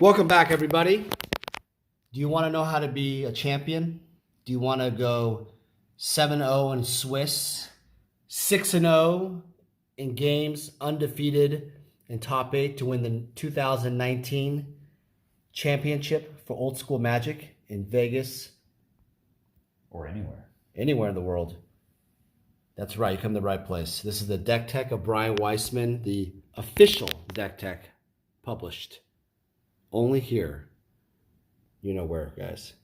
Welcome back, everybody. Do you want to know how to be a champion? Do you want to go 7-0 in Swiss, 6-0 in games, undefeated in top 8 to win the 2019 championship for old school Magic in Vegas? Or anywhere. Anywhere in the world. That's right, you come to the right place. This is the deck tech of Brian Weissman, the official deck tech published. Only here. You know where, guys.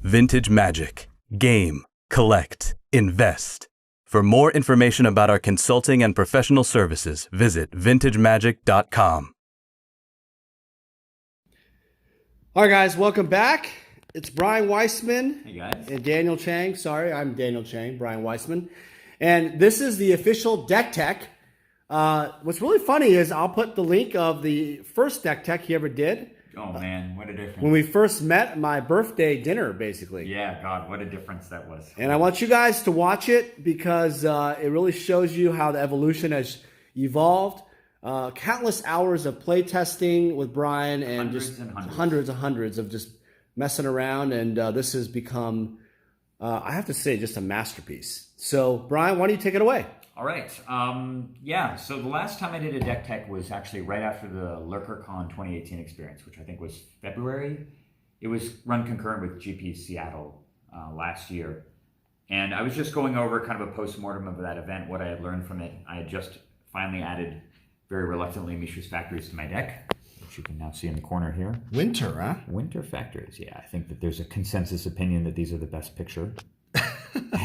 Vintage Magic. Game, collect, invest. For more information about our consulting and professional services, visit vintagemagic.com. All right, guys, welcome back. It's Brian Weissman. Hey, guys. And Daniel Chang. Sorry, I'm Daniel Chang, Brian Weissman. And this is the official deck tech. What's really funny is I'll put the link of the first deck tech he ever did. Oh, man, what a difference. When we first met at my birthday dinner, basically. Yeah, God, what a difference that was. And I want you guys to watch it because it really shows you how the evolution has evolved. Countless hours of play testing with Brian and hundreds of just messing around. And this has become, I have to say, just a masterpiece. So, Brian, why don't you take it away? All right. Yeah, so the last time I did a deck tech was actually right after the LurkerCon 2018 experience, which I think was February. It was run concurrent with GP Seattle last year. And I was just going over kind of a post-mortem of that event, what I had learned from it. I had just finally added, very reluctantly, Mishra's Factories to my deck, which you can now see in the corner here. Winter, huh? Winter Factories, yeah. I think that there's a consensus opinion that these are the best picture.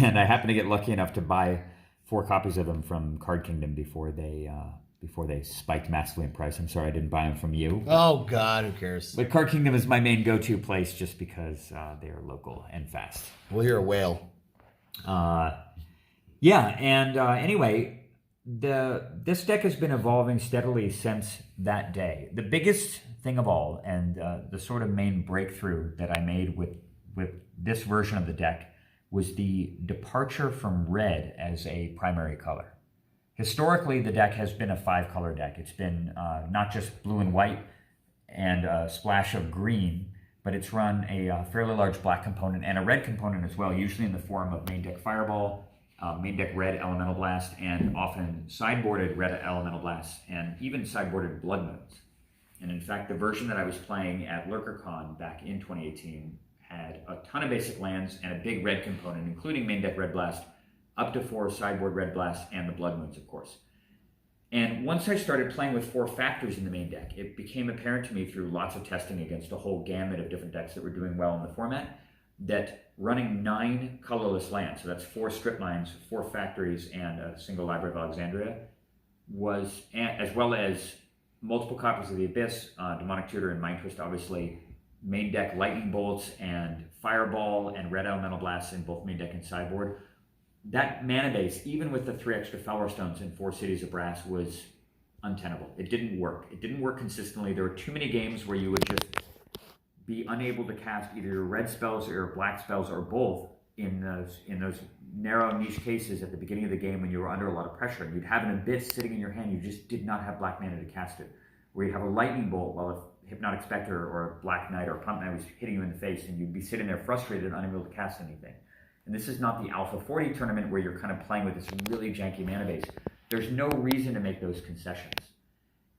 And I happened to get lucky enough to buy 4 copies of them from Card Kingdom before they spiked massively in price. I'm sorry I didn't buy them from you. Oh, God, who cares? But Card Kingdom is my main go-to place just because they are local and fast. Well, you're a whale. Anyway, this deck has been evolving steadily since that day. The biggest thing of all, and the sort of main breakthrough that I made with this version of the deck, was the departure from red as a primary color. Historically, the deck has been a 5-color deck. It's been not just blue and white and a splash of green, but it's run a fairly large black component and a red component as well, usually in the form of main deck Fireball, main deck red Elemental Blast, and often sideboarded red Elemental Blast, and even sideboarded Blood Moons. And in fact, the version that I was playing at LurkerCon back in 2018 had a ton of basic lands and a big red component, including main deck Red Blast, up to 4 sideboard Red Blast, and the Blood Moons, of course. And once I started playing with 4 factors in the main deck, it became apparent to me through lots of testing against a whole gamut of different decks that were doing well in the format, that running 9 colorless lands, so that's 4 strip mines, 4 factories, and a single Library of Alexandria, was, as well as multiple copies of the Abyss, Demonic Tutor, and Mind Twist, obviously, main deck Lightning Bolts and Fireball and Red Elemental Blasts in both main deck and sideboard. That mana base, even with the 3 extra Felwar Stones and 4 Cities of Brass, was untenable. It didn't work. It didn't work consistently. There were too many games where you would just be unable to cast either your red spells or your black spells or both in those narrow niche cases at the beginning of the game when you were under a lot of pressure. And you'd have an Abyss sitting in your hand. You just did not have black mana to cast it. Where you'd have a Lightning Bolt while a Hypnotic Spectre or a Black Knight or a Pump Knight was hitting you in the face, and you'd be sitting there frustrated and unable to cast anything. And this is not the Alpha 40 tournament where you're kind of playing with this really janky mana base. There's no reason to make those concessions.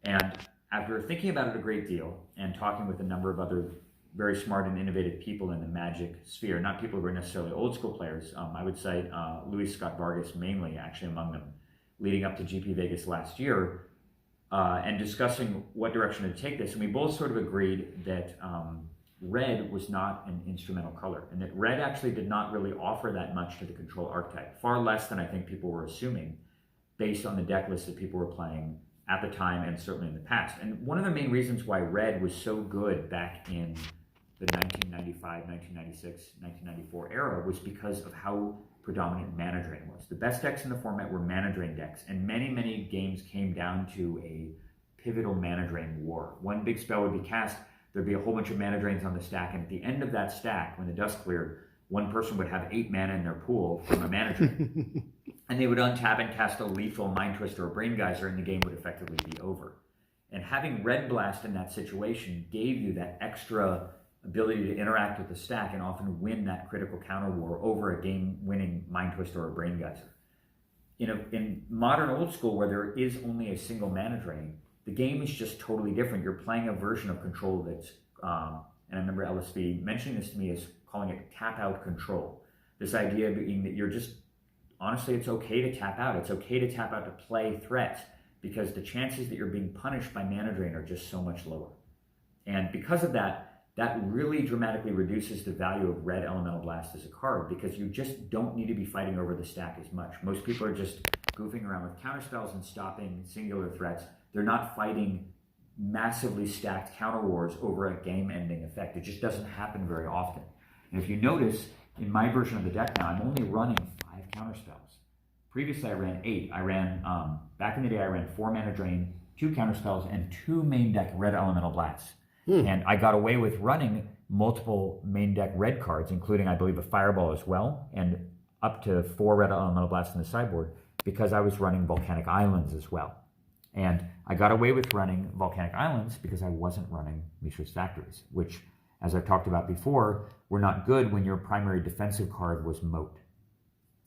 And after thinking about it a great deal and talking with a number of other very smart and innovative people in the Magic sphere, not people who are necessarily old school players, I would cite Luis Scott Vargas mainly, actually among them, leading up to GP Vegas last year, and discussing what direction to take this. And we both sort of agreed that red was not an instrumental color, and that red actually did not really offer that much to the control archetype, far less than I think people were assuming based on the deck list that people were playing at the time and certainly in the past. And one of the main reasons why red was so good back in the 1995, 1996, 1994 era was because of how predominant mana drain was. The best decks in the format were mana drain decks, and many games came down to a pivotal mana drain war. One big spell would be cast, there'd be a whole bunch of mana drains on the stack, and at the end of that stack, when the dust cleared, one person would have 8 mana in their pool from a mana drain. and they would untap and cast a lethal Mind Twister or Brain Geyser, and the game would effectively be over. And having Red Blast in that situation gave you that extra ability to interact with the stack and often win that critical counter war over a game-winning Mind Twister or Brain Geyser. In modern old school, where there is only a single mana drain, the game is just totally different. You're playing a version of control that's, and I remember LSV mentioning this to me, as calling it tap-out control. This idea being that you're just, honestly, it's okay to tap out. It's okay to tap out to play threats, because the chances that you're being punished by mana drain are just so much lower. And because of that, that really dramatically reduces the value of red Elemental Blast as a card, because you just don't need to be fighting over the stack as much. Most people are just goofing around with counterspells and stopping singular threats. They're not fighting massively stacked counter wars over a game-ending effect. It just doesn't happen very often. And if you notice, in my version of the deck now, I'm only running 5 counterspells. Previously, I ran 8. Back in the day, I ran 4 mana drain, 2 counterspells, and 2 main deck red Elemental Blasts. And I got away with running multiple main deck red cards, including, I believe, a Fireball as well, and up to 4 red Elemental Blasts in the sideboard, because I was running Volcanic Islands as well. And I got away with running Volcanic Islands because I wasn't running Mishra's Factories, which, as I've talked about before, were not good when your primary defensive card was Moat.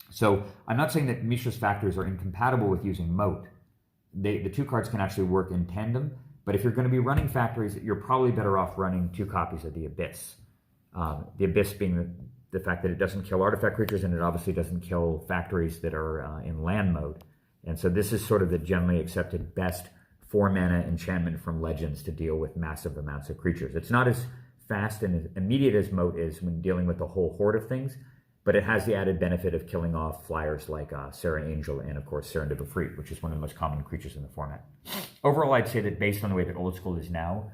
So I'm not saying that Mishra's Factories are incompatible with using Moat. The 2 cards can actually work in tandem, but if you're going to be running Factories, you're probably better off running 2 copies of the Abyss. The Abyss being the fact that it doesn't kill artifact creatures, and it obviously doesn't kill factories that are in land mode. And so this is sort of the generally accepted best 4 mana enchantment from Legends to deal with massive amounts of creatures. It's not as fast and as immediate as Moat is when dealing with the whole horde of things, but it has the added benefit of killing off flyers like Sarah Angel and, of course, Serendip Efreet, which is one of the most common creatures in the format. Overall, I'd say that based on the way that Old School is now,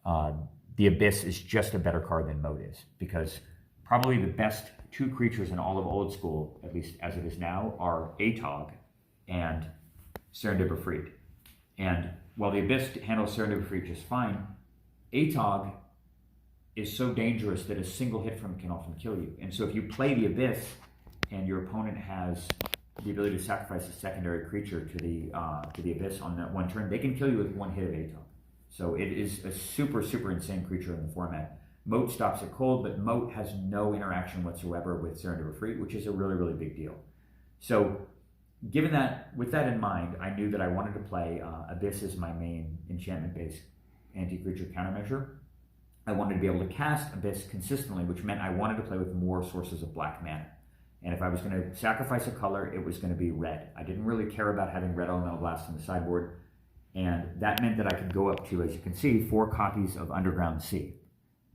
the Abyss is just a better card than Moat is, because probably the best 2 creatures in all of Old School, at least as it is now, are Atog and Serendip Efreet. And while the Abyss handles Serendip Efreet just fine, Atog is so dangerous that a single hit from it can often kill you. And so if you play the Abyss and your opponent has the ability to sacrifice a secondary creature to the Abyss on that one turn, they can kill you with 1 hit of Atog. So it is a super, super insane creature in the format. Moat stops it cold, but Moat has no interaction whatsoever with Serendip Efreet, which is a really, really big deal. So given that, with that in mind, I knew that I wanted to play Abyss as my main enchantment-based anti-creature countermeasure. I wanted to be able to cast Abyss consistently, which meant I wanted to play with more sources of black mana. And if I was going to sacrifice a color, it was going to be red. I didn't really care about having red Elemental Blast in the sideboard, and that meant that I could go up to, as you can see, 4 copies of Underground Sea,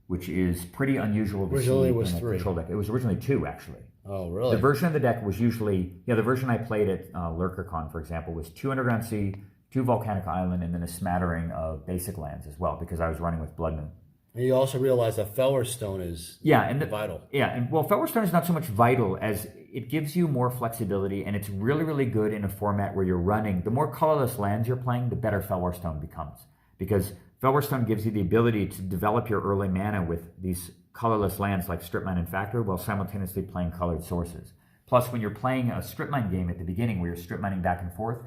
which is pretty unusual to see in a control deck. It was originally 2, actually. Oh, really? The version of the deck was usually, the version I played at LurkerCon, for example, was 2 Underground Sea, 2 Volcanic Island, and then a smattering of basic lands as well, because I was running with Blood Moon. And you also realize that Fellwar Stone is vital. Yeah, and well, Fellwar Stone is not so much vital as it gives you more flexibility, and it's really, really good in a format where you're running. The more colorless lands you're playing, the better Fellwar Stone becomes, because Fellwar Stone gives you the ability to develop your early mana with these colorless lands like Strip Mine and Factor, while simultaneously playing colored sources. Plus, when you're playing a Strip Mine game at the beginning where you're strip mining back and forth,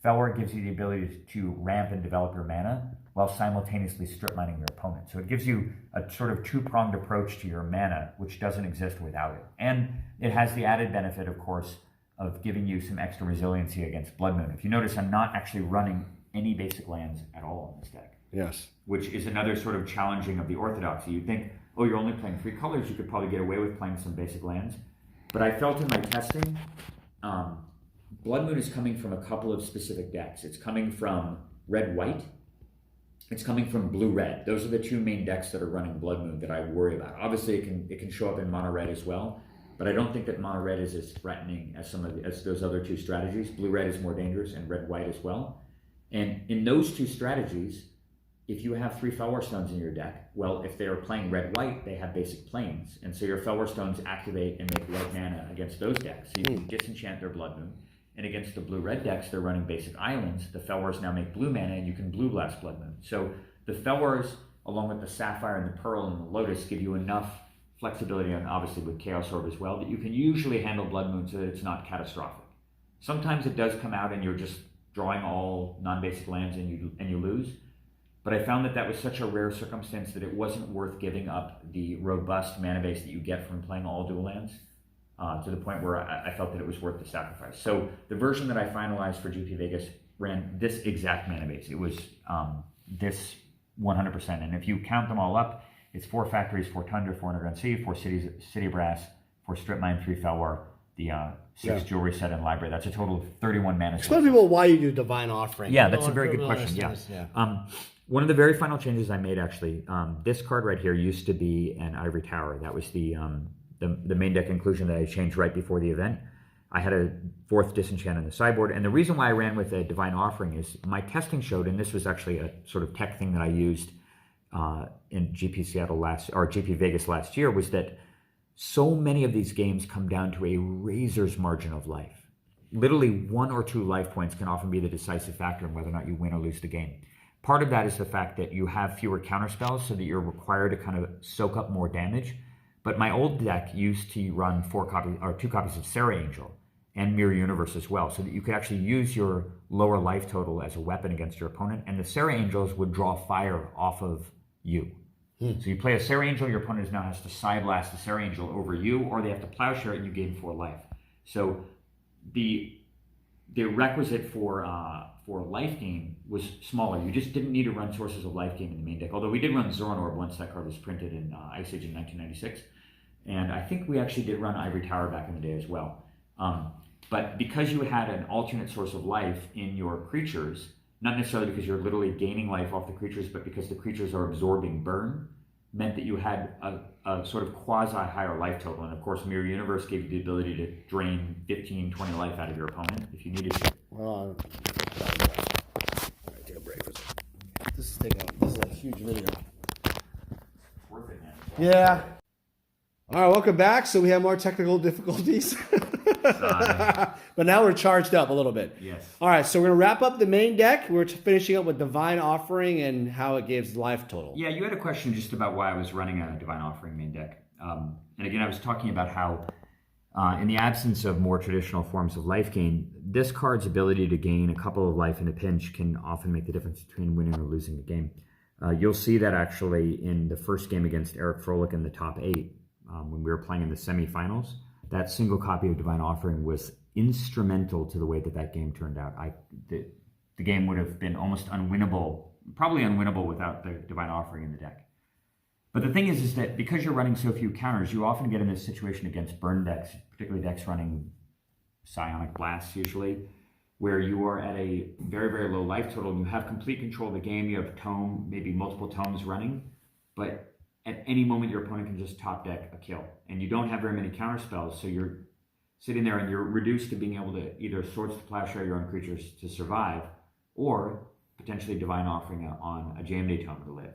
Fellwar gives you the ability to ramp and develop your mana while simultaneously strip mining your opponent. So it gives you a sort of 2-pronged approach to your mana, which doesn't exist without it. And it has the added benefit, of course, of giving you some extra resiliency against Blood Moon. If you notice, I'm not actually running any basic lands at all in this deck. Yes. Which is another sort of challenging of the orthodoxy. You'd think, oh, you're only playing 3 colors, you could probably get away with playing some basic lands. But I felt in my testing, Blood Moon is coming from a couple of specific decks. It's coming from red-white. It's coming from blue-red. Those are the 2 main decks that are running Blood Moon that I worry about. Obviously, it can show up in mono-red as well, but I don't think that mono-red is as threatening as as those other 2 strategies. Blue-red is more dangerous, and red-white as well. And in those 2 strategies, if you have 3 Fellwar Stones in your deck, well, if they are playing red-white, they have basic planes, and so your Fellwar Stones activate and make white mana against those decks. So you can disenchant their Blood Moon. And against the blue-red decks, they're running basic islands. The Fellwars now make blue mana, and you can blue blast Blood Moon. So the Fellwars, along with the Sapphire and the Pearl and the Lotus, give you enough flexibility, and obviously with Chaos Orb as well, that you can usually handle Blood Moon so that it's not catastrophic. Sometimes it does come out and you're just drawing all non-basic lands and you lose. But I found that was such a rare circumstance that it wasn't worth giving up the robust mana base that you get from playing all dual lands to the point where I felt that it was worth the sacrifice. So the version that I finalized for GP Vegas ran this exact mana base. It was this 100%. And if you count them all up, it's 4 factories, 4 Tundra, 4 Underground Sea, 4 cities, City Brass, 4 Strip Mine, 3 Felwar, the 6 jewelry set and library. That's a total of 31 mana. Explain to people why you do Divine Offering. Yeah, that's a very good question. Yeah. One of the very final changes I made, actually, this card right here used to be an Ivory Tower. That was the main deck inclusion that I changed right before the event. I had a 4th Disenchant in the sideboard, and the reason why I ran with a Divine Offering is my testing showed, and this was actually a sort of tech thing that I used in GP Vegas last year, was that so many of these games come down to a razor's margin of life. Literally 1 or 2 life points can often be the decisive factor in whether or not you win or lose the game. Part of that is the fact that you have fewer counterspells, so that you're required to kind of soak up more damage. But my old deck used to run 2 copies of Serra Angel and Mirror Universe as well, so that you could actually use your lower life total as a weapon against your opponent, and the Serra Angels would draw fire off of you. So you play a Serra Angel, your opponent now has to Side Blast the Serra Angel over you, or they have to Plowshare it and you gain 4 life. So the requisite for life gain was smaller. You just didn't need to run sources of life gain in the main deck, although we did run Zoran Orb once that card was printed in Ice Age in 1996. And I think we actually did run Ivory Tower back in the day as well. But because you had an alternate source of life in your creatures, not necessarily because you're literally gaining life off the creatures, but because the creatures are absorbing burn, meant that you had a sort of quasi-higher life total. And of course, Mirror Universe gave you the ability to drain 15, 20 life out of your opponent if you needed to. All right, take a break for a second. This is a huge video. Worth it, man. Yeah. All right, welcome back. So we have more technical difficulties. But now we're charged up a little bit. Yes. All right, so we're going to wrap up the main deck. We're finishing up with Divine Offering and how it gives life total. Yeah, you had a question just about why I was running a Divine Offering main deck. And again, I was talking about how in the absence of more traditional forms of life gain, this card's ability to gain a couple of life in a pinch can often make the difference between winning or losing the game. You'll see that actually in the first game against Eric Froelich in the top 8, when we were playing in the semifinals. That single copy of Divine Offering was instrumental to the way that game turned out. The game would have been almost unwinnable, probably unwinnable without the Divine Offering in the deck. But the thing is that because you're running so few counters, you often get in this situation against burn decks, particularly decks running Psionic Blasts usually, where you are at a very, very low life total and you have complete control of the game. You have tome, maybe multiple tomes running, but at any moment your opponent can just top deck a kill. And you don't have very many counter spells, so you're sitting there and you're reduced to being able to either Swords to Plowshare your own creatures to survive, or potentially Divine Offering on a JMD tome to live.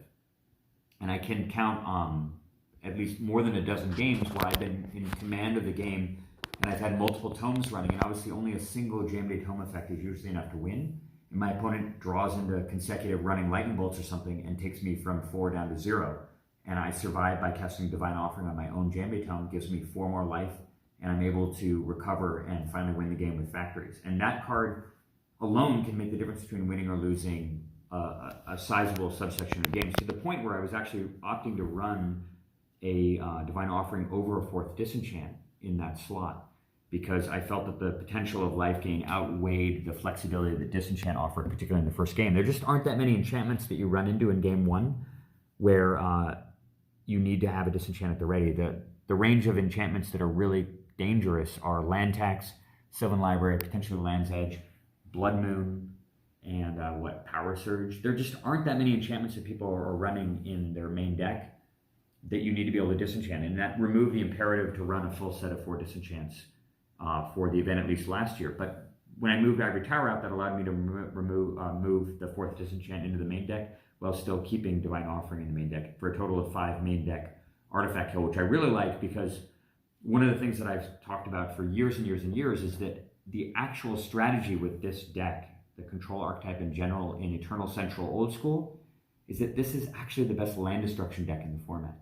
And I can count at least more than a dozen games where I've been in command of the game and I've had multiple tomes running, and obviously only a single JMD tome effect is usually enough to win. And my opponent draws into consecutive running lightning bolts or something and takes me from 4 down to 0. And I survive by casting Divine Offering on my own JMD tome, gives me 4 more life, and I'm able to recover and finally win the game with factories. And that card alone can make the difference between winning or losing a sizable subsection of games, to the point where I was actually opting to run a Divine Offering over a 4th Disenchant in that slot, because I felt that the potential of life gain outweighed the flexibility that Disenchant offered, particularly in the first game. There just aren't that many enchantments that you run into in game 1 where you need to have a Disenchant at the ready. The range of enchantments that are really dangerous are Land Tax, Sylvan Library, potentially Land's Edge, Blood Moon, and Power Surge. There just aren't that many enchantments that people are running in their main deck that you need to be able to disenchant. And that removed the imperative to run a full set of 4 disenchants for the event, at least last year. But when I moved Ivory Tower out, that allowed me to move the 4th disenchant into the main deck while still keeping Divine Offering in the main deck for a total of 5 main deck artifact kill, which I really like, because one of the things that I've talked about for years and years and years is that the actual strategy with this deck, the control archetype in general in Eternal Central Old School, is that this is actually the best land destruction deck in the format.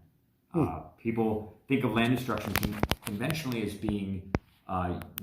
People think of land destruction conventionally as being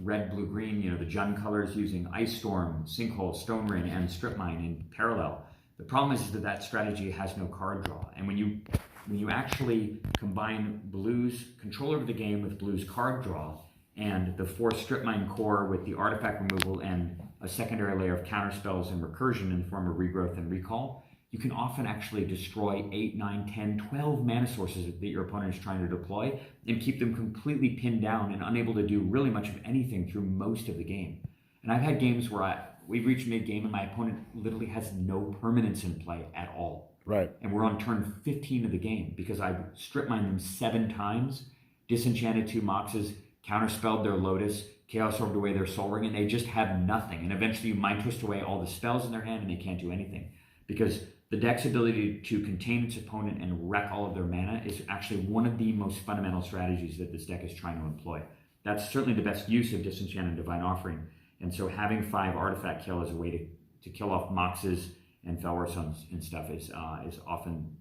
red, blue, green, the Jun colors using Ice Storm, Sinkhole, Stone Rain, and Strip Mine in parallel. The problem is that that strategy has no card draw. And when you actually combine blue's control over the game with blue's card draw, and the 4 Strip Mine core with the artifact removal and a secondary layer of counterspells and recursion in the form of regrowth and recall, you can often actually destroy 8, 9, 10, 12 mana sources that your opponent is trying to deploy and keep them completely pinned down and unable to do really much of anything through most of the game. And I've had games where we've reached mid-game and my opponent literally has no permanence in play at all. Right. And we're on turn 15 of the game because I've strip mined them 7 times, disenchanted 2 Moxes, counterspelled their Lotus, Chaos Orbed away their Soul Ring, and they just have nothing. And eventually you Mind Twist away all the spells in their hand and they can't do anything. Because the deck's ability to contain its opponent and wreck all of their mana is actually one of the most fundamental strategies that this deck is trying to employ. That's certainly the best use of Disenchant and Divine Offering. And so having 5 artifact kill as a way to kill off Moxes and Felwarstones and stuff is often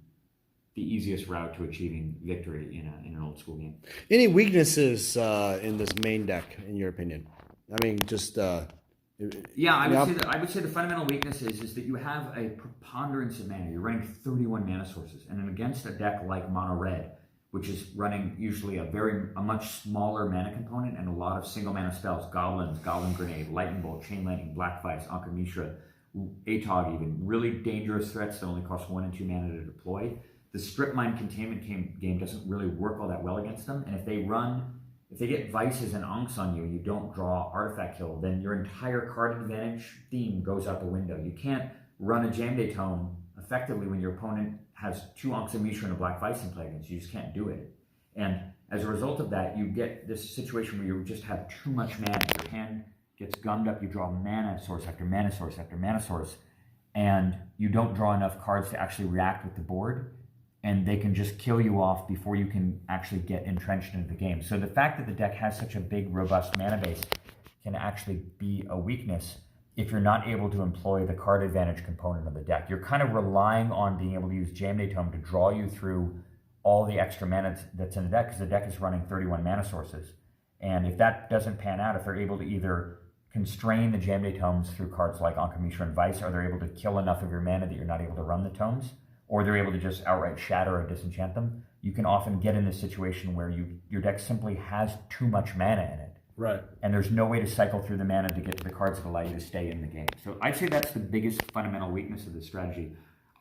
the easiest route to achieving victory in an old school game. Any weaknesses in this main deck, in your opinion? I mean, just yeah, I would say the fundamental weakness is that you have a preponderance of mana. You're running 31 mana sources, and against a deck like Mono Red, which is running usually a much smaller mana component and a lot of single mana spells, Goblins, Goblin Grenade, Lightning Bolt, Chain Lightning, Black Vice, Anka Mishra, Atog, even really dangerous threats that only cost 1 and 2 mana to deploy. The Strip Mine containment game doesn't really work all that well against them, and if they get Vices and Ankhs on you and you don't draw artifact kill, then your entire card advantage theme goes out the window. You can't run a Jam Day Tome effectively when your opponent has 2 Ankhs of Mishra and a Black Vice in play against you. You just can't do it. And as a result of that, you get this situation where you just have too much mana. Your hand gets gummed up, you draw mana source after mana source after mana source, and you don't draw enough cards to actually react with the board, and they can just kill you off before you can actually get entrenched into the game. So the fact that the deck has such a big, robust mana base can actually be a weakness if you're not able to employ the card advantage component of the deck. You're kind of relying on being able to use Jam Day Tome to draw you through all the extra mana that's in the deck, because the deck is running 31 mana sources. And if that doesn't pan out, if they're able to either constrain the Jam Day Tomes through cards like Anka Mishra and Vice, or they're able to kill enough of your mana that you're not able to run the tomes, or they're able to just outright shatter or disenchant them, you can often get in this situation where your deck simply has too much mana in it. right. And there's no way to cycle through the mana to get to the cards that allow you to stay in the game. So I'd say that's the biggest fundamental weakness of this strategy.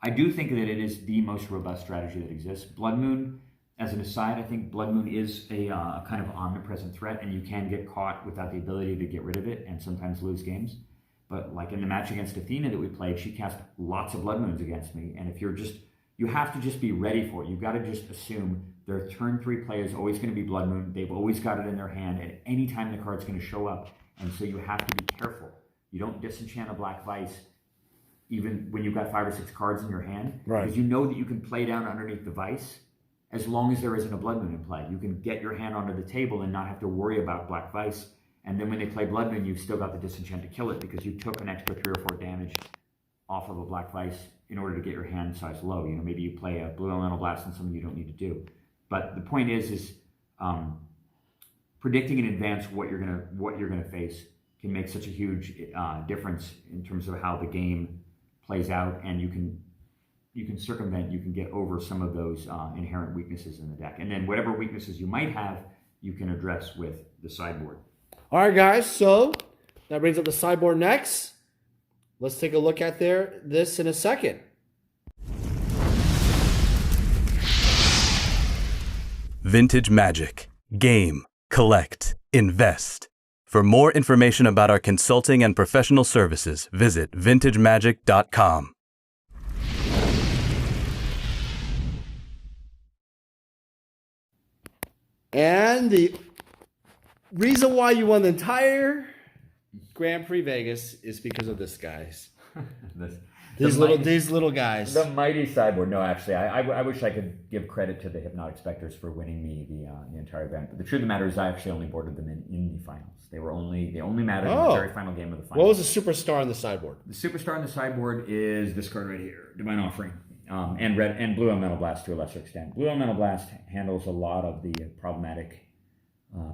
I do think that it is the most robust strategy that exists. Blood Moon, as an aside, I think Blood Moon is a kind of omnipresent threat, and you can get caught without the ability to get rid of it and sometimes lose games. But like in the match against Athena that we played, she cast lots of Blood Moons against me. And if you have to just be ready for it. You've got to just assume their turn 3 play is always going to be Blood Moon. They've always got it in their hand at any time the card's going to show up. And so you have to be careful. You don't disenchant a Black Vice even when you've got 5 or 6 cards in your hand. Right. Because you know that you can play down underneath the Vice as long as there isn't a Blood Moon in play. You can get your hand onto the table and not have to worry about Black Vice. And then when they play Blood Moon, you've still got the disenchant to kill it because you took an extra 3 or 4 damage off of a Black Vice in order to get your hand size low. Maybe you play a Blue Elemental Blast on something you don't need to do. But the point is predicting in advance what you're gonna face can make such a huge difference in terms of how the game plays out, and you can circumvent, you can get over some of those inherent weaknesses in the deck, and then whatever weaknesses you might have, you can address with the sideboard. All right, guys. So that brings up the sideboard next. Let's take a look at this in a second. Vintage Magic. Game, collect, invest. For more information about our consulting and professional services, visit vintagemagic.com. And the reason why you won the entire Grand Prix Vegas is because of this, guys. These little guys. The mighty sideboard. No, actually, I wish I could give credit to the Hypnotic Spectres for winning me the entire event. But the truth of the matter is I actually only boarded them in the finals. They only mattered in the very final game of the finals. What was the superstar on the sideboard? The superstar on the sideboard is this card right here, Divine Offering. And Blue Elemental Blast to a lesser extent. Blue Elemental Blast handles a lot of the problematic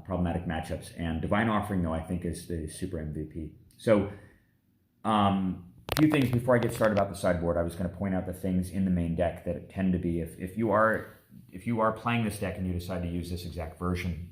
problematic matchups. And Divine Offering, though, I think is the super MVP. So a few things before I get started about the sideboard. I was going to point out the things in the main deck that tend to be, if you are playing this deck and you decide to use this exact version,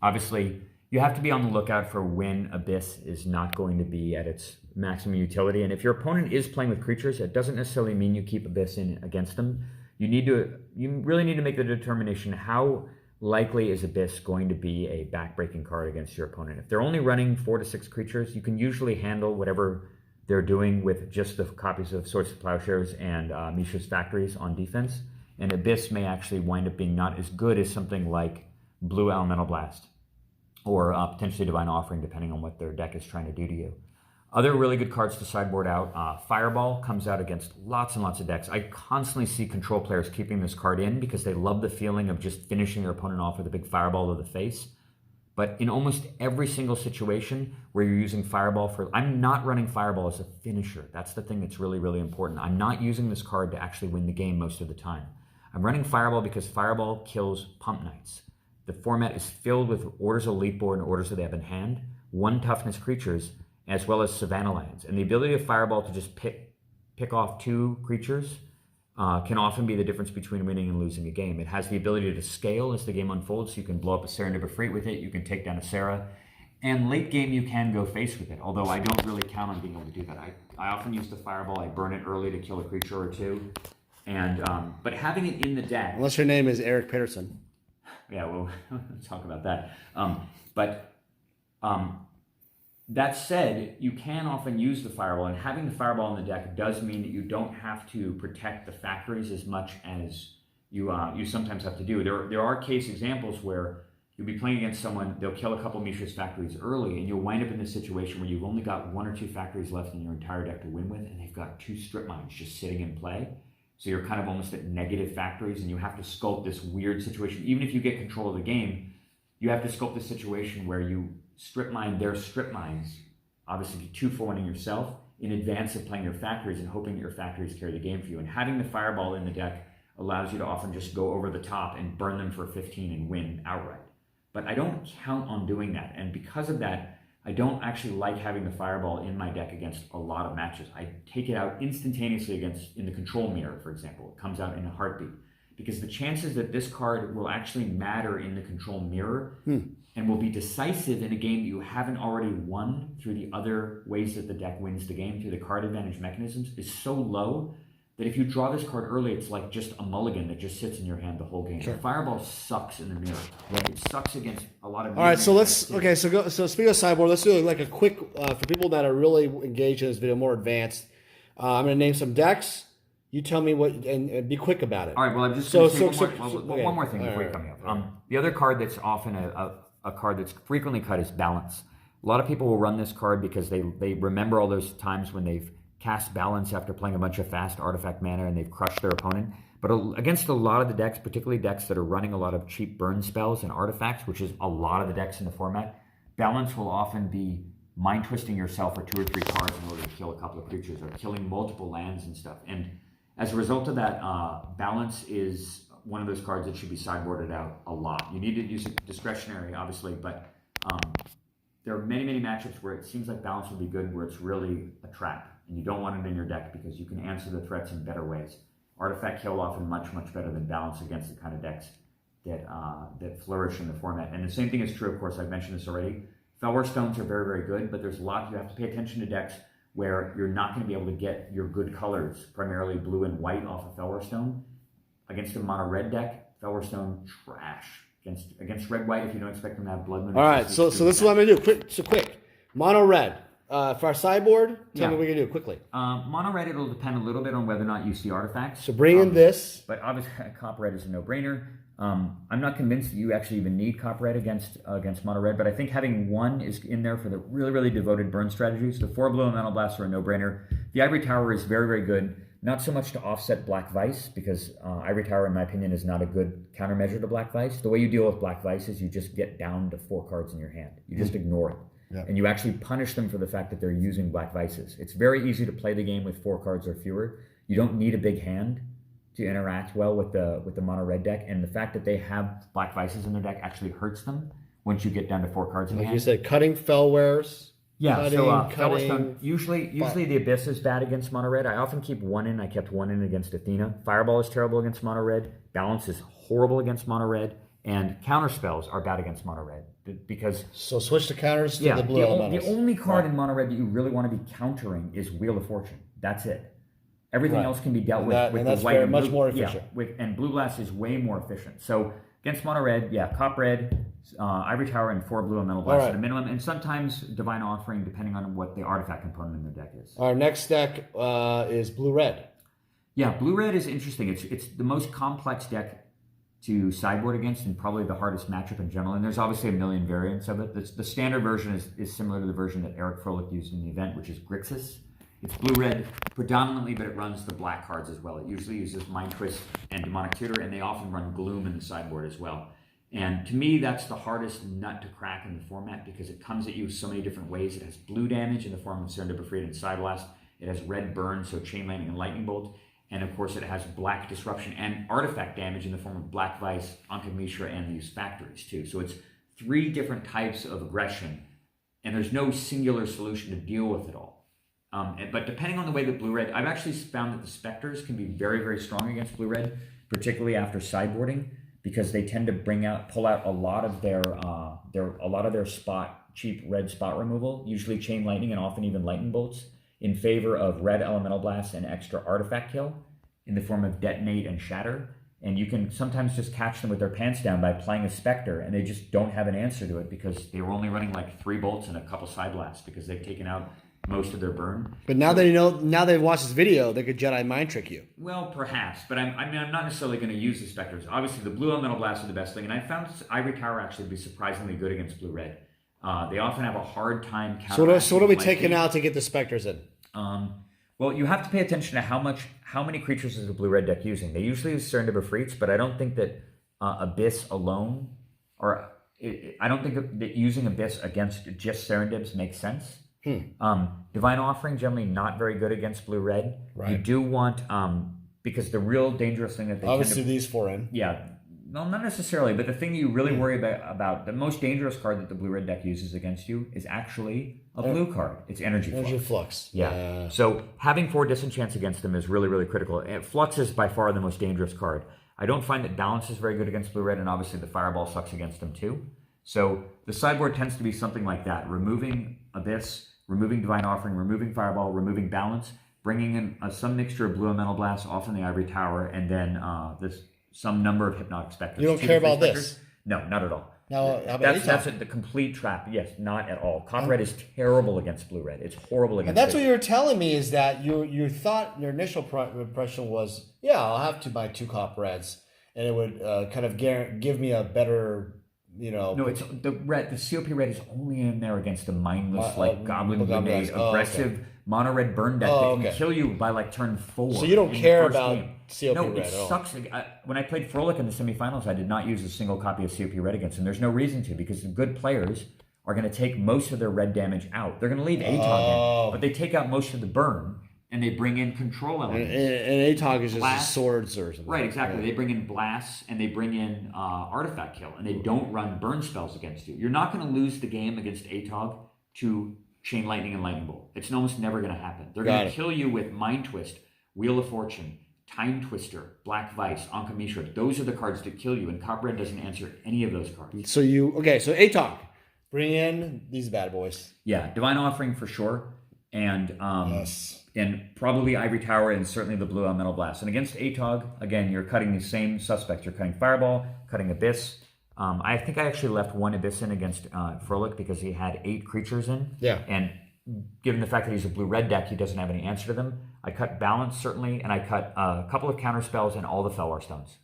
obviously you have to be on the lookout for when Abyss is not going to be at its maximum utility. And if your opponent is playing with creatures, it doesn't necessarily mean you keep Abyss in against them. You really need to make the determination, how likely is Abyss going to be a backbreaking card against your opponent. If they're only running 4 to 6 creatures, you can usually handle whatever they're doing with just the copies of Swords to Plowshares and Mishra's Factories on defense. And Abyss may actually wind up being not as good as something like Blue Elemental Blast or potentially Divine Offering, depending on what their deck is trying to do to you. Other really good cards to sideboard out. Fireball comes out against lots and lots of decks. I constantly see control players keeping this card in because they love the feeling of just finishing their opponent off with a big fireball to the face. But in almost every single situation where you're using Fireball I'm not running Fireball as a finisher. That's the thing that's really, really important. I'm not using this card to actually win the game most of the time. I'm running Fireball because Fireball kills Pump Knights. The format is filled with Orders of Elite Board and Orders of the Ebb in Hand, 1 toughness creatures, as well as Savannah lands. And the ability of Fireball to just pick off 2 creatures can often be the difference between winning and losing a game. It has the ability to scale as the game unfolds, so you can blow up a Serendib Freight with it, you can take down a Sarah, and late game you can go face with it, although I don't really count on being able to do that. I often use the Fireball, I burn it early to kill a creature or 2, and but having it in the deck... Unless your name is Eric Peterson. Yeah, we'll talk about that. That said, you can often use the Fireball, and having the Fireball in the deck does mean that you don't have to protect the factories as much as you sometimes have to do. There are case examples where you'll be playing against someone, they'll kill a couple Mishra's Factories early, and you'll wind up in this situation where you've only got 1 or 2 factories left in your entire deck to win with, and they've got 2 strip mines just sitting in play. So you're kind of almost at negative factories, and you have to sculpt this weird situation. Even if you get control of the game, you have to sculpt this situation where you strip mine their strip mines, obviously 2 for 1 yourself, in advance of playing your factories and hoping that your factories carry the game for you. And having the Fireball in the deck allows you to often just go over the top and burn them for 15 and win outright. But I don't count on doing that, and because of that, I don't actually like having the Fireball in my deck against a lot of matches. I take it out instantaneously in the control mirror, for example. It comes out in a heartbeat. Because the chances that this card will actually matter in the control mirror and will be decisive in a game that you haven't already won through the other ways that the deck wins the game, through the card advantage mechanisms, is so low that if you draw this card early, it's like just a mulligan that just sits in your hand the whole game. Sure. The Fireball sucks in the mirror. Right? It sucks against a lot of... All right, so so speaking of sideboard, let's do like a quick, for people that are really engaged in this video, more advanced, I'm going to name some decks. You tell me what, and be quick about it. All right, well, I'm just going to say one more thing before you come up. The other card that's often a card that's frequently cut is Balance. A lot of people will run this card because they remember all those times when they've cast Balance after playing a bunch of fast artifact mana and they've crushed their opponent. But against a lot of the decks, particularly decks that are running a lot of cheap burn spells and artifacts, which is a lot of the decks in the format, Balance will often be mind twisting yourself for 2 or 3 cards in order to kill a couple of creatures or killing multiple lands and stuff. And as a result of that, Balance is one of those cards that should be sideboarded out a lot. You need to use it discretionary, obviously, but there are many, many matchups where it seems like Balance would be good, where it's really a trap, and you don't want it in your deck because you can answer the threats in better ways. Artifact kill often much, much better than Balance against the kind of decks that flourish in the format. And the same thing is true, of course, I've mentioned this already. Fellwar Stones are very, very good, but there's a lot you have to pay attention to decks where you're not going to be able to get your good colors, primarily blue and white, off of Fellwar Stone. Against a mono red deck, Fellwar Stone trash. Against red white, if you don't expect them to have blood moon. All right, so this is what I'm going to do. Quick. Mono red. For our sideboard, tell me what we can do quickly. Mono red, it'll depend a little bit on whether or not you see artifacts. So bring in this. But obviously, cop red is a no-brainer. I'm not convinced that you actually even need cop red against mono red, but I think having 1 is in there for the really, really devoted burn strategies. The 4 blue elemental blasts are a no-brainer. The Ivory Tower is very, very good. Not so much to offset Black Vice, because Ivory Tower, in my opinion, is not a good countermeasure to Black Vice. The way you deal with Black Vice is you just get down to 4 cards in your hand. You just ignore it. Yeah. And you actually punish them for the fact that they're using Black Vices. It's very easy to play the game with 4 cards or fewer. You don't need a big hand to interact well with the mono red deck, and the fact that they have Black Vices in their deck actually hurts them once you get down to 4 cards in Like hand. you said, cutting Fellwares. Yeah, cutting, so cutting. Felwestone, usually the Abyss is bad against mono red. I often keep 1 in. I kept 1 in against Athena. Fireball is terrible against mono red. Balance is horrible against mono red. And counter spells are bad against mono red because So switch the counters to the blue elementals. the only card in mono red that you really want to be countering is Wheel of Fortune. That's it. Everything else can be dealt with and with that's the white very and much blue. more efficient. Yeah, and Blue Blast is way more efficient. So against mono red, Cop red, Ivory Tower, and 4 blue elemental blasts at a minimum, and sometimes Divine Offering, depending on what the artifact component in their deck is. Our next deck is blue-red. Yeah, blue-red is interesting. It's the most complex deck to sideboard against and probably the hardest matchup in general. And there's obviously a million variants of it. The standard version is similar to the version that Eric Froelich used in the event, which is Grixis. It's blue-red predominantly, but it runs the black cards as well. It usually uses Mind Twist and Demonic Tutor, and they often run Gloom in the sideboard as well. And to me, that's the hardest nut to crack in the format because it comes at you so many different ways. It has blue damage in the form of Serendipity Freed and Side Blast. It has red burn, so Chain Lightning and Lightning Bolt. And of course, it has black disruption and artifact damage in the form of Black Vice, Ankh Mishra, and these factories too. So it's 3 different types of aggression, and there's no singular solution to deal with it all. But depending on the way that blue-red, I've actually found that the Spectres can be very, very strong against blue-red, particularly after sideboarding, because they tend to pull out a lot of their cheap red spot removal, usually Chain Lightning and often even Lightning Bolts, in favor of red elemental blasts and extra artifact kill in the form of Detonate and Shatter. And you can sometimes just catch them with their pants down by playing a Spectre, and they just don't have an answer to it because they were only running like 3 bolts and a couple side blasts because they've taken out most of their burn. But now now they've watched this video, they could Jedi mind trick you. Well, perhaps, but I'm not necessarily going to use the Spectres. Obviously, the blue elemental blasts are the best thing, and I found Ivory Tower actually to be surprisingly good against blue-red. They often have a hard time counteracting. So what are we taking out to get the Spectres in? Well, you have to pay attention to how many creatures is the blue-red deck using. They usually use Serendipity Freed, but I don't think that Abyss alone, I don't think that using Abyss against just Serendibs makes sense. Divine Offering generally not very good against blue-red. Right. You do want because the real dangerous thing that they obviously these 4 in. Yeah. Well, not necessarily, but the thing you really worry about, the most dangerous card that the blue-red deck uses against you is actually a blue card. It's Energy Flux. Energy Flux. Yeah. So having 4 disenchants against them is really, really critical. And Flux is by far the most dangerous card. I don't find that Balance is very good against blue-red, and obviously the Fireball sucks against them too. So the sideboard tends to be something like that, removing Abyss, removing Divine Offering, removing Fireball, removing Balance, bringing in some mixture of blue elemental blasts, often the Ivory Tower, and then some number of Hypnotic Spectres. You don't care about this? No, not at all. Now, how about that's the complete trap. Yes, not at all. Cop red is terrible against blue red. It's horrible against. And that's what you were telling me is that you thought your initial impression was, yeah, I'll have to buy 2 cop reds, and it would kind of give me a better, No, it's the COP red is only in there against a mindless Goblin Grenade aggressive mono red burn deck that can kill you by like turn 4. So you don't care about COP no, red it sucks. When I played Froelich in the semifinals, I did not use a single copy of COP red against him. There's no reason to because the good players are going to take most of their red damage out. They're going to leave Atog in, but they take out most of the burn and they bring in control elements. And Atog is just swords or something. Right, exactly. They bring in blasts and they bring in artifact kill, and they don't run burn spells against you. You're not going to lose the game against Atog to Chain Lightning and Lightning Bolt. It's almost never going to happen. They're going to kill you with Mind Twist, Wheel of Fortune, Time Twister, Black Vice, Ankh Mishra. Those are the cards that kill you, and Cop Red doesn't answer any of those cards. So Atog, bring in these bad boys. Yeah, Divine Offering for sure, and and probably Ivory Tower, and certainly the blue elemental blast. And against Atog, again, you're cutting the same suspects. You're cutting Fireball, cutting Abyss. I think I actually left 1 Abyss in against Froelich because he had 8 creatures in. Yeah. And given the fact that he's a blue-red deck, he doesn't have any answer to them. I cut Balance, certainly, and I cut a couple of counter spells and all the Felwar Stones.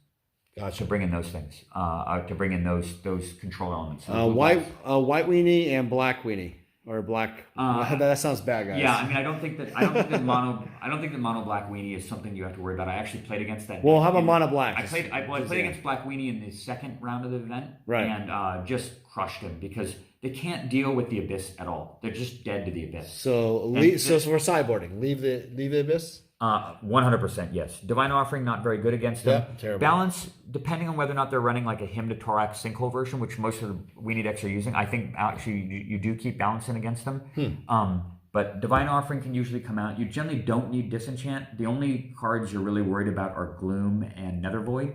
Gotcha. To bring in those things, to bring in those control elements. White weenie and black weenie. Or black. That sounds bad, guys. Yeah, I mean, I don't think that mono black weenie is something you have to worry about. I actually played against that. Well, how about mono black? I played against black weenie in the second round of the event, right? And just crushed him because they can't deal with the Abyss at all. They're just dead to the Abyss. So for sideboarding, leave the Abyss. 100%, yes. Divine Offering, not very good against them. Yeah, terrible. Balance, depending on whether or not they're running like a Hymn to Torak sinkhole version, which most of the Weenie decks are using, I think actually you do keep Balance in against them. But Divine Offering can usually come out. You generally don't need Disenchant. The only cards you're really worried about are Gloom and Nether Void.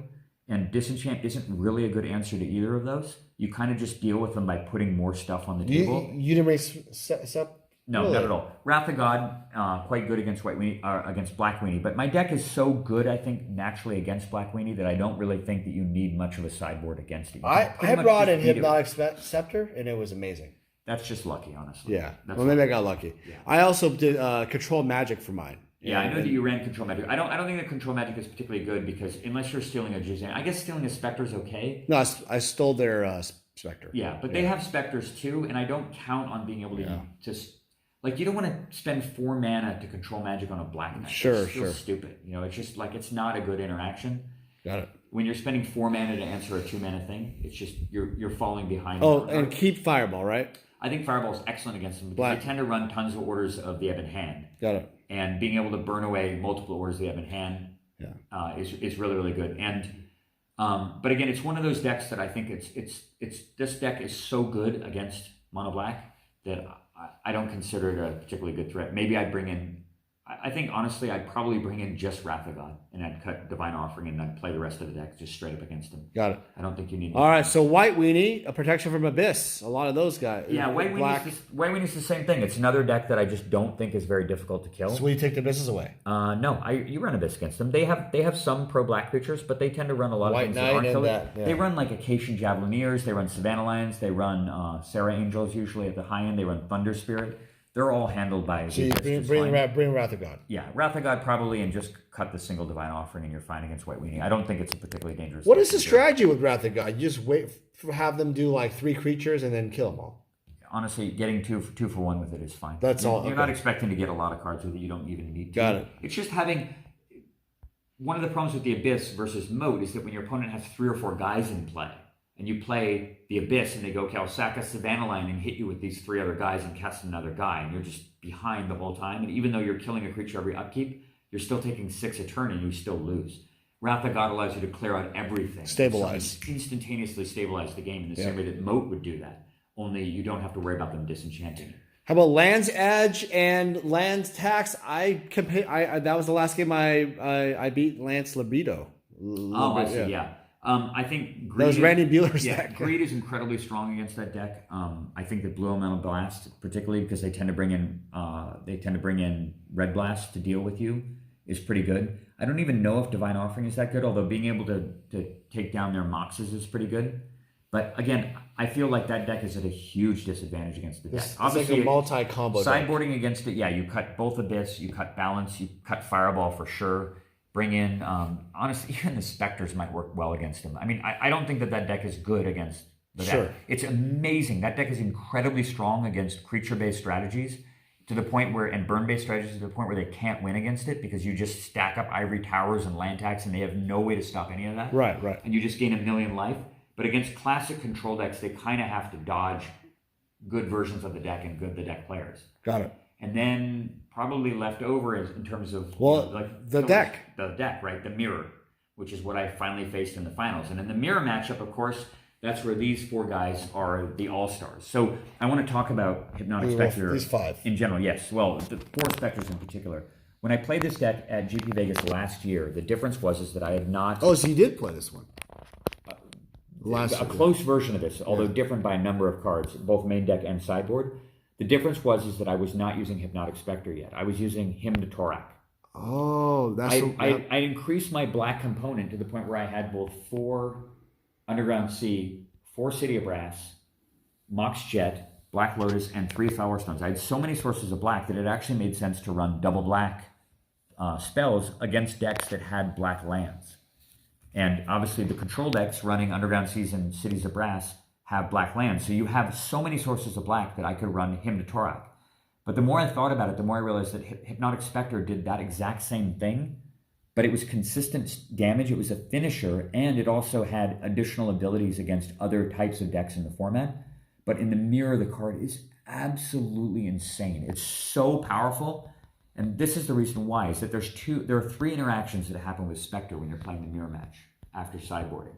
And Disenchant isn't really a good answer to either of those. You kind of just deal with them by putting more stuff on the table. You didn't bring Sep? No, really? not at all. Wrath of God, quite good against against Black Weenie. But my deck is so good, I think, naturally against Black Weenie that I don't really think that you need much of a sideboard against it. I brought in Hypnotic Scepter, and it was amazing. That's just lucky, honestly. Yeah. Well, maybe I got lucky. Yeah. I also did Control Magic for mine. Yeah, I know that you ran Control Magic. I don't think that Control Magic is particularly good because unless you're stealing a Jizan, I guess stealing a Spectre is okay. No, I stole their Spectre. Yeah, but they have Spectres too, and I don't count on being able to just... Like, you don't want to spend 4 mana to control magic on a black knight. Sure, it's stupid. You know, it's just like, it's not a good interaction. Got it. When you're spending 4 mana to answer a 2 mana thing, it's just, you're falling behind. Oh, and keep Fireball, right? I think Fireball is excellent against them because they tend to run tons of orders of the Ebon Hand. Got it. And being able to burn away multiple orders of the Ebon Hand is really, really good. And, but again, it's one of those decks that I think this deck is so good against mono black that I don't consider it a particularly good threat. Maybe I'd bring in, I think honestly, I'd probably bring in just Wrath of God and I'd cut Divine Offering and I'd play the rest of the deck just straight up against him. Got it. I don't think you need. All right, so White Weenie, a protection from Abyss. A lot of those guys. Yeah, White Weenie is the same thing. It's another deck that I just don't think is very difficult to kill. So you take the Abysses away? No, you run Abyss against them. They have some pro black creatures, but they tend to run a lot of things that aren't killer. They run like Acacian Javelineers, they run Savannah Lions, they run Sarah Angels usually at the high end, they run Thunder Spirit. They're all handled by... So you bring Wrath of God. Yeah, Wrath of God probably, and just cut the single Divine Offering and you're fine against White Weenie. I don't think it's a particularly dangerous... What is the strategy with Wrath of God? You just wait have them do like 3 creatures and then kill them all. Honestly, getting two for 1 with it is fine. That's all. You're not expecting to get a lot of cards with it. You don't even need to. Got it. It's just having... One of the problems with the Abyss versus Moat is that when your opponent has 3 or 4 guys in play, and you play the Abyss and they go, okay, I'll sack a Savannah Line and hit you with these 3 other guys and cast another guy, and you're just behind the whole time. And even though you're killing a creature every upkeep, you're still taking 6 a turn and you still lose. Wrath of God allows you to clear out everything. Stabilize. Instantaneously stabilize the game in the same way that Moat would do that. Only you don't have to worry about them disenchanting. How about Land's Edge and Land's Tax? That was the last game I beat Lance Libido. Oh, I see, yeah. I think Greed... That was Randy Bueller's deck. Greed is incredibly strong against that deck. I think that Blue Elemental Blast, particularly because they tend to bring in Red Blast to deal with you, is pretty good. I don't even know if Divine Offering is that good, although being able to take down their Moxes is pretty good. But again, I feel like that deck is at a huge disadvantage against the deck. Obviously, like a multi-combo sideboarding deck. Against it, yeah, you cut both Abyss, you cut Balance, you cut Fireball for sure. Bring in, honestly, even the Spectres might work well against him. I mean, I don't think that deck is good against the deck. It's amazing. That deck is incredibly strong against creature-based strategies to the point where, and burn-based strategies to the point where they can't win against it because you just stack up Ivory Towers and land tax and they have no way to stop any of that. Right. And you just gain 1,000,000 life. But against classic control decks, they kind of have to dodge good versions of the deck and the deck players. Got it. And then probably left over is in terms of the deck, right? The mirror, which is what I finally faced in the finals. And in the mirror matchup, of course, that's where these 4 guys are the all-stars. So I want to talk about Hypnotic Spectre. These 5 in general, yes. Well, the 4 Spectres in particular. When I played this deck at GP Vegas last year, the difference was that I had not. Oh, so you did play this one. A close version of this, although different by a number of cards, both main deck and sideboard. The difference was that I was not using Hypnotic Spectre yet. I was using Hymn to Torak. Oh, I increased my black component to the point where I had both 4 Underground Sea, 4 City of Brass, Mox Jet, Black Lotus, and 3 Flower Stones. I had so many sources of black that it actually made sense to run double black spells against decks that had black lands. And obviously the control decks running Underground Seas and Cities of Brass have black lands. So you have so many sources of black that I could run Hymn to Torak. But the more I thought about it, the more I realized that Hypnotic Spectre did that exact same thing, but it was consistent damage, it was a finisher, and it also had additional abilities against other types of decks in the format. But in the mirror, the card is absolutely insane. It's so powerful. And this is the reason why, is that there are three interactions that happen with Spectre when you're playing the mirror match after sideboarding.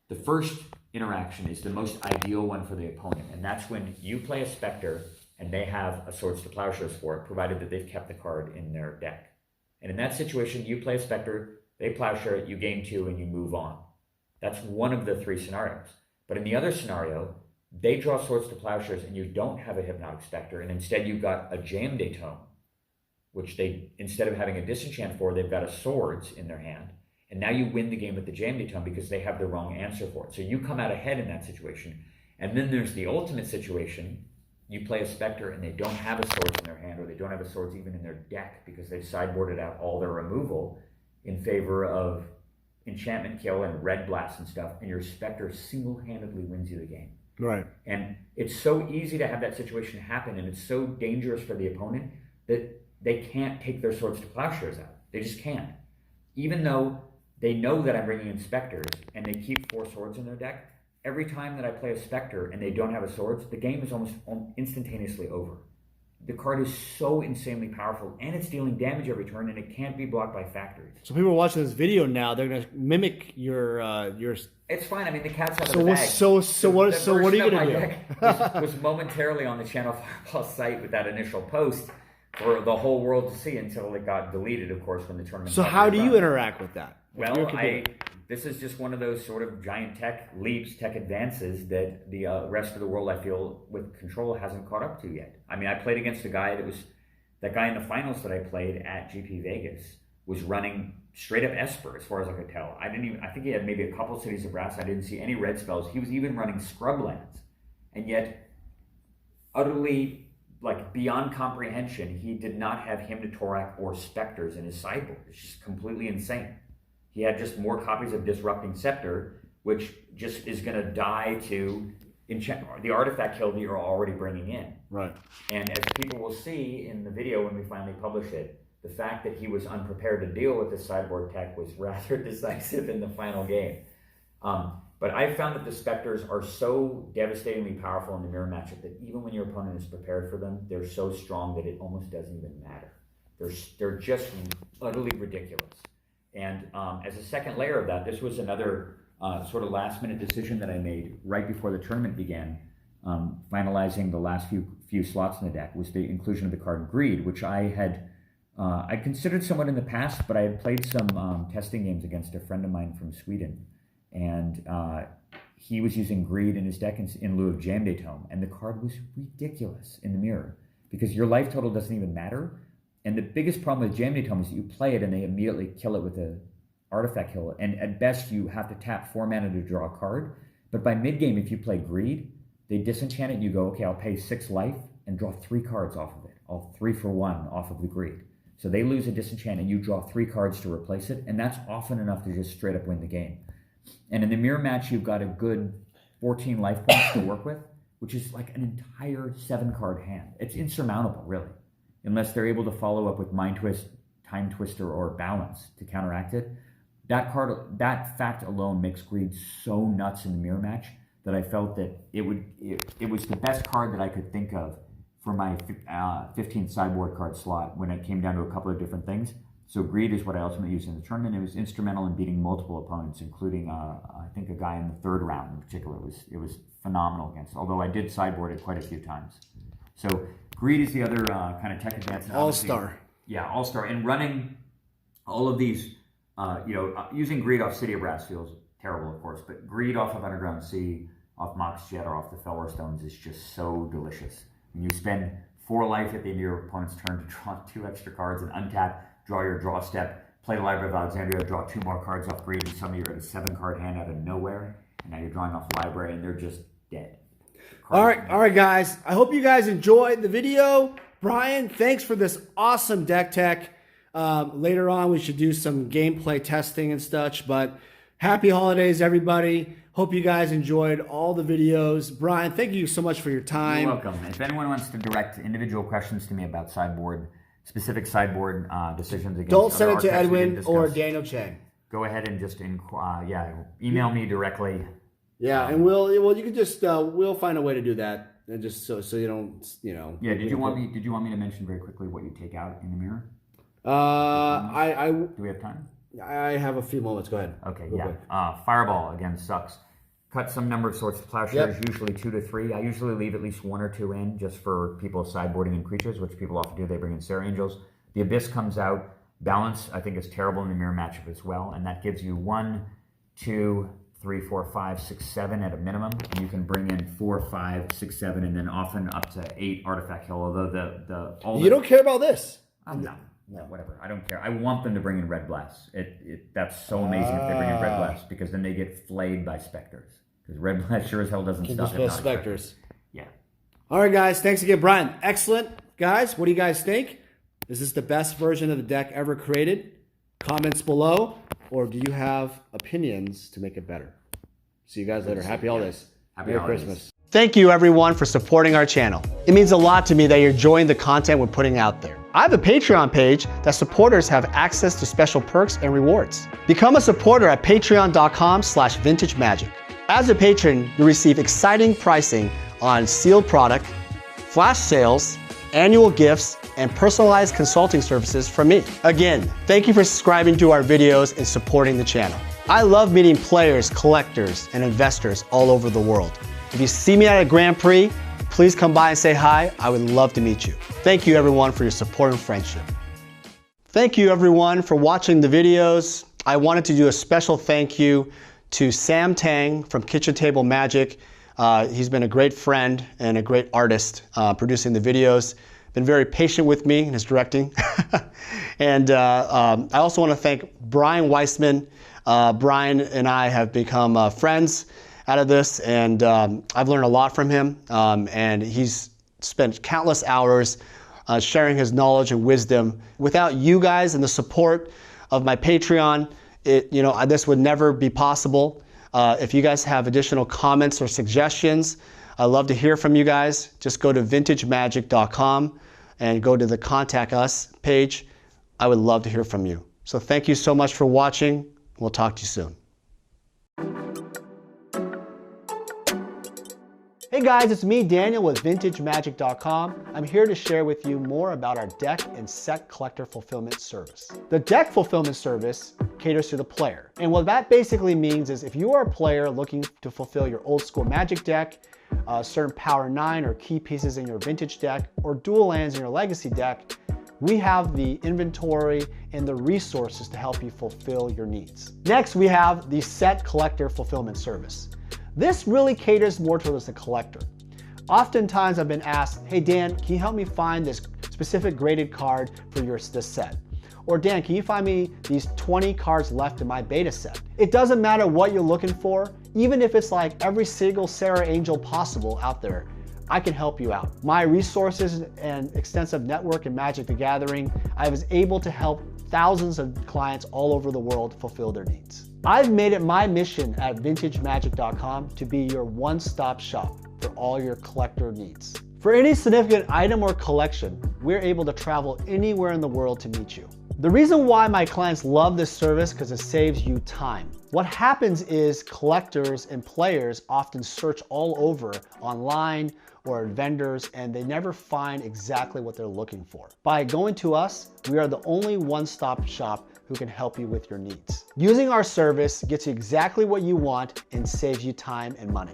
The first interaction is the most ideal one for the opponent, and that's when you play a Spectre and they have a Swords to Plowshares for it, provided that they've kept the card in their deck. And in that situation, you play a Spectre, they Plowshare it, you gain 2, and you move on. That's one of the three scenarios. But in the other scenario, they draw Swords to Plowshares and you don't have a Hypnotic Spectre, and instead you've got a Jam Tome, which they, instead of having a disenchant for, they've got a Swords in their hand. And now you win the game with the Jam Tome because they have the wrong answer for it. So you come out ahead in that situation. And then there's the ultimate situation. You play a Spectre and they don't have a Swords in their hand, or they don't have a Swords even in their deck because they've sideboarded out all their removal in favor of enchantment kill and red blast and stuff. And your Spectre single-handedly wins you the game. Right. And it's so easy to have that situation happen, and it's so dangerous for the opponent that they can't take their Swords to Plowshares out. They just can't. Even though they know that I'm bringing in Spectres and they keep 4 Swords in their deck, every time that I play a Spectre and they don't have a Swords, the game is almost instantaneously over. The card is so insanely powerful, and it's dealing damage every turn, and it can't be blocked by factories. So people are watching this video now, they're going to mimic your. It's fine. I mean, the cat's out of So the what? bag. So what are you going to do? Was momentarily on the Channel Fireball site with that initial post for the whole world to see until it got deleted, of course, when the tournament. So how do you interact with that? Well, this is just one of those sort of giant tech leaps, tech advances that the rest of the world, I feel, with Control hasn't caught up to yet. I mean, I played against a guy that guy in the finals that I played at GP Vegas was running straight up Esper, as far as I could tell. I think he had maybe a couple Cities of Brass. I didn't see any red spells. He was even running Scrublands. And yet, utterly, like, beyond comprehension, he did not have Hymn to Torak or Spectres in his sideboard. It's just completely insane. He had just more copies of Disrupting Scepter, which just is going to die to the artifact kill that you're already bringing in. Right. And as people will see in the video when we finally publish it, the fact that he was unprepared to deal with the sideboard tech was rather decisive in the final game. But I found that the Spectres are so devastatingly powerful in the mirror matchup that even when your opponent is prepared for them, they're so strong that it almost doesn't even matter. They're just utterly ridiculous. And as a second layer of that, this was another sort of last-minute decision that I made right before the tournament began, finalizing the last few slots in the deck, was the inclusion of the card Greed, which I'd considered somewhat in the past, but I had played some testing games against a friend of mine from Sweden, and he was using Greed in his deck in lieu of Jam Tome, and the card was ridiculous in the mirror, because your life total doesn't even matter. And the biggest problem with Jam Tome is that you play it and they immediately kill it with an artifact kill. And at best, you have to tap 4 mana to draw a card. But by mid-game, if you play Greed, they disenchant it and you go, okay, I'll pay 6 life and draw 3 cards off of it. I'll 3 for 1 off of the Greed. So they lose a disenchant and you draw 3 cards to replace it. And that's often enough to just straight up win the game. And in the mirror match, you've got a good 14 life points to work with, which is like an entire 7-card hand. It's insurmountable, really. Unless they're able to follow up with Mind Twist, Time Twister, or Balance to counteract it. That fact alone makes Greed so nuts in the mirror match that I felt that it was the best card that I could think of for my 15th sideboard card slot when it came down to a couple of different things. So Greed is what I ultimately used in the tournament. It was instrumental in beating multiple opponents, including I think a guy in the 3rd round in particular. It was phenomenal against, although I did sideboard it quite a few times. So Greed is the other kind of tech advance. All-star. Yeah, all-star. And running all of these, using Greed off City of Brass feels terrible, of course, but Greed off of Underground Sea, off Mox Jet, or off the Felwar Stones is just so delicious. When you spend 4 life at the end of your opponent's turn to draw 2 extra cards and untap, draw your draw step, play the Library of Alexandria, draw 2 more cards off Greed, and suddenly you're at a 7-card hand out of nowhere, and now you're drawing off the library, and they're just dead. All right, guys. I hope you guys enjoyed the video. Brian, thanks for this awesome deck tech. Later on, we should do some gameplay testing and such. But happy holidays, everybody. Hope you guys enjoyed all the videos. Brian, thank you so much for your time. You're welcome. If anyone wants to direct individual questions to me about specific sideboard decisions against don't send it to archetypes Edwin or Daniel Chang. Go ahead and just email me directly. Yeah, and you can just we'll find a way to do that. and just so you don't, Yeah. Did you want me to mention very quickly what you take out in the mirror? Do we have time? I have a few moments. Go ahead. Okay. Yeah. Fireball again sucks. Cut some number of swords to plowshares, usually 2 to 3. I usually leave at least 1 or 2 in just for people sideboarding in creatures, which people often do. They bring in Sarah Angels. The Abyss comes out. Balance, I think, is terrible in the mirror matchup as well, and that gives you 1, 2, 3, 4, 5, 6, 7 at a minimum. And you can bring in 4, 5, 6, 7, and then often up to 8 artifact kill. Although you don't care about this. No, whatever. I don't care. I want them to bring in Red Blast. That's so amazing if they bring in Red Blast, because then they get flayed by specters. Because Red Blast sure as hell doesn't stop Just specters. Yeah. All right, guys. Thanks again, Brian. Excellent, guys. What do you guys think? Is this the best version of the deck ever created? Comments below, or do you have opinions to make it better? See you guys later. Happy holidays. Merry Christmas. Thank you everyone for supporting our channel. It means a lot to me that you're enjoying the content we're putting out there. I have a Patreon page that supporters have access to special perks and rewards. Become a supporter at patreon.com/vintagemagic. As a patron, you receive exciting pricing on sealed product, flash sales, annual gifts, and personalized consulting services from me. Again, thank you for subscribing to our videos and supporting the channel. I love meeting players, collectors, and investors all over the world. If you see me at a Grand Prix, please come by and say hi. I would love to meet you. Thank you everyone for your support and friendship. Thank you everyone for watching the videos. I wanted to do a special thank you to Sam Tang from Kitchen Table Magic. He's been a great friend and a great artist producing the videos. Been very patient with me in his directing. And I also want to thank Brian Weissman. Brian and I have become friends out of this, and I've learned a lot from him. And he's spent countless hours sharing his knowledge and wisdom. Without you guys and the support of my Patreon, this would never be possible. If you guys have additional comments or suggestions, I'd love to hear from you guys. Just go to vintagemagic.com and go to the Contact Us page. I would love to hear from you. So thank you so much for watching. We'll talk to you soon. Hey guys, it's me, Daniel, with VintageMagic.com. I'm here to share with you more about our deck and set collector fulfillment service. The deck fulfillment service caters to the player. And what that basically means is if you are a player looking to fulfill your old school Magic deck, certain Power 9 or key pieces in your Vintage deck, or dual lands in your Legacy deck, we have the inventory and the resources to help you fulfill your needs. Next, we have the set collector fulfillment service. This really caters more towards the collector. Oftentimes I've been asked, hey Dan, can you help me find this specific graded card for this set? Or Dan, can you find me these 20 cards left in my beta set? It doesn't matter what you're looking for, even if it's like every single Sarah Angel possible out there, I can help you out. My resources and extensive network in Magic the Gathering, I was able to help thousands of clients all over the world fulfill their needs. I've made it my mission at VintageMagic.com to be your one-stop shop for all your collector needs. For any significant item or collection, we're able to travel anywhere in the world to meet you. The reason why my clients love this service because it saves you time. What happens is collectors and players often search all over online or at vendors and they never find exactly what they're looking for. By going to us, we are the only one-stop shop who can help you with your needs. Using our service gets you exactly what you want and saves you time and money.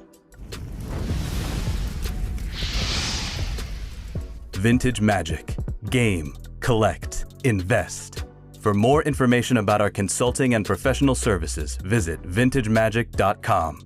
Vintage Magic. Game, collect, invest. For more information about our consulting and professional services, visit vintagemagic.com.